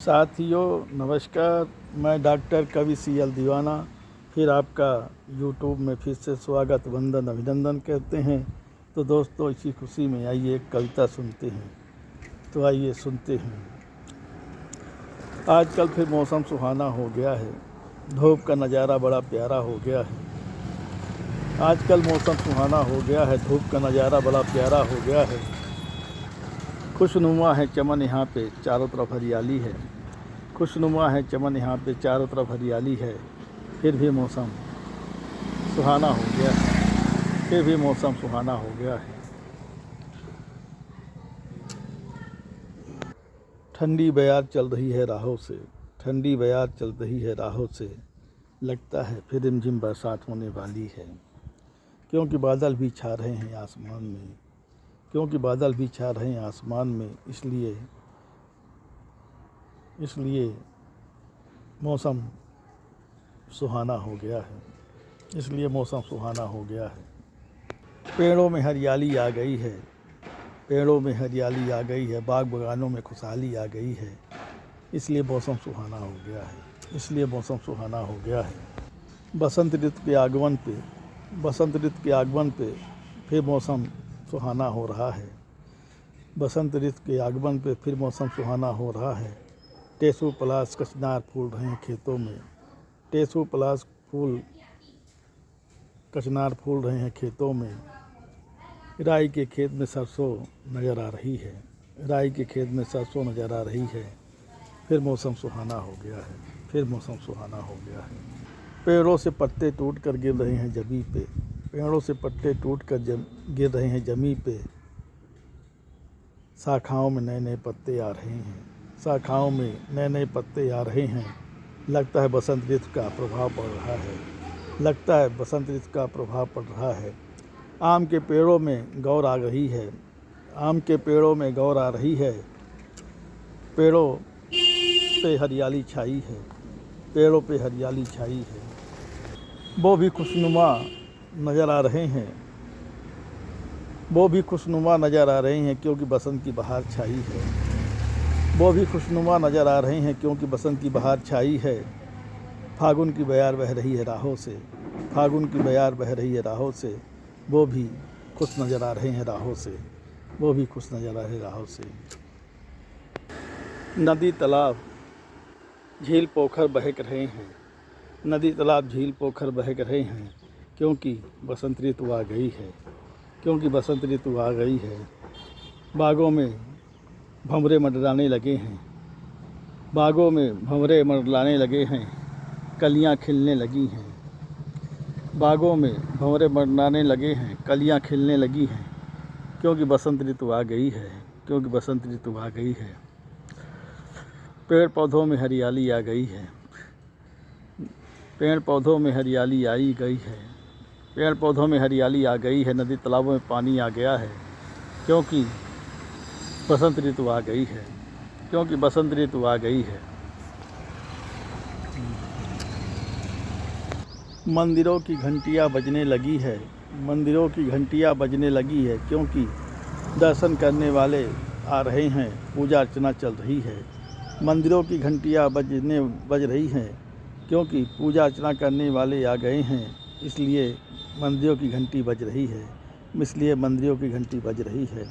साथियों नमस्कार। मैं डॉक्टर कवि सीएल दीवाना फिर आपका यूट्यूब में फिर से स्वागत वंदन अभिनंदन कहते हैं। तो दोस्तों इसी खुशी में आइए एक कविता सुनते हैं। तो आइए सुनते हैं। आजकल फिर मौसम सुहाना हो गया है, धूप का नज़ारा बड़ा प्यारा हो गया है। आजकल मौसम सुहाना हो गया है, धूप का नज़ारा बड़ा प्यारा हो गया है। खुशनुमा है चमन यहाँ पे, चारों तरफ हरियाली है। खुशनुमा है चमन यहाँ पे, चारों तरफ हरियाली है। फिर भी मौसम सुहाना हो गया है, फिर भी मौसम सुहाना हो गया है। ठंडी बयार चल रही है राहों से, ठंडी बयार चल रही है राहों से। लगता है फिर रिमझिम बरसात होने वाली है, क्योंकि बादल भी छा रहे हैं आसमान में, क्योंकि बादल भी छा रहे हैं आसमान में। इसलिए मौसम सुहाना हो गया है, इसलिए मौसम सुहाना हो गया है। पेड़ों में हरियाली आ गई है, पेड़ों में हरियाली आ गई है। बाग बगानों में खुशहाली आ गई है। इसलिए मौसम सुहाना हो गया है, इसलिए मौसम सुहाना हो गया है। बसंत ऋतु के आगमन पे, बसंत ऋतु के आगमन पे फिर मौसम सुहाना हो रहा है। बसंत ऋतु के आगमन पे फिर मौसम सुहाना हो रहा है। टेसू पलाश कचनार फूल रहे हैं खेतों में, टेसू पलाश फूल कचनार फूल रहे हैं खेतों में। राई के खेत में सरसों नज़र आ रही है, राई के खेत में सरसों नज़र आ रही है। फिर मौसम सुहाना हो गया है, फिर मौसम सुहाना हो गया है। पेड़ों से पत्ते टूट कर गिर रहे हैं ज़मीं पे, पेड़ों से पत्ते टूट कर गिर रहे हैं ज़मीं पे। शाखाओं में नए नए पत्ते आ रहे हैं, शाखाओं में नए नए पत्ते आ रहे हैं। लगता है बसंत ऋतु का प्रभाव पड़ रहा है, लगता है बसंत ऋतु का प्रभाव पड़ रहा है। आम के पेड़ों में गौर आ रही है, आम के पेड़ों में गौर आ रही है। पेड़ों पे हरियाली छाई है, पेड़ों पे हरियाली छाई है। वो भी खुशनुमा नज़र आ रहे हैं, वो भी खुशनुमा नज़र आ रहे हैं, क्योंकि बसंत की बहार छाई है। वो भी खुशनुमा नज़र आ रहे हैं, क्योंकि बसंत की बहार छाई है। फागुन की बयार बह रही है राहों से, फागुन की बयार बह रही है राहों से। वो भी खुश नज़र आ रहे हैं राहों से, वो भी खुश नज़र आ रहे हैं राहों से। नदी तालाब झील पोखर बहक रहे हैं, नदी तालाब झील पोखर बहक रहे हैं, क्योंकि बसंत ऋतु आ गई है, क्योंकि बसंत ऋतु आ गई है। बागों में भंवरे मंडराने लगे हैं, बागों में भंवरे मंडराने लगे हैं। कलियां खिलने लगी हैं, बागों में भंवरे मंडराने लगे हैं, कलियां खिलने लगी हैं। क्योंकि बसंत ऋतु आ गई है, क्योंकि बसंत ऋतु आ गई है। पेड़ पौधों में हरियाली आ गई है, पेड़ पौधों में हरियाली आई गई है, पेड़ पौधों में हरियाली आ गई है। नदी तालाबों में पानी आ गया है, क्योंकि बसंत ऋतु आ गई है, क्योंकि बसंत ऋतु आ गई है। मंदिरों की घंटियां बजने लगी है, मंदिरों की घंटियां बजने लगी है, क्योंकि दर्शन करने वाले आ रहे हैं, पूजा अर्चना चल रही है। मंदिरों की घंटियां बज रही हैं, क्योंकि पूजा अर्चना करने वाले आ गए हैं। इसलिए मंदिरों की घंटी बज रही है, इसलिए मंदिरों की घंटी बज रही है।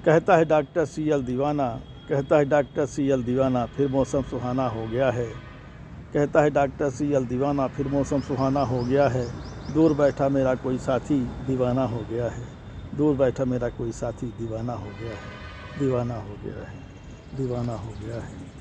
कहता है डॉक्टर सीएल दीवाना, कहता है डॉक्टर सीएल दीवाना, फिर मौसम सुहाना हो गया है। कहता है डॉक्टर सीएल दीवाना, फिर मौसम सुहाना हो गया है। दूर बैठा मेरा कोई साथी दीवाना हो गया है, दूर बैठा मेरा कोई साथी दीवाना हो गया है, दीवाना हो गया है, दीवाना हो गया है।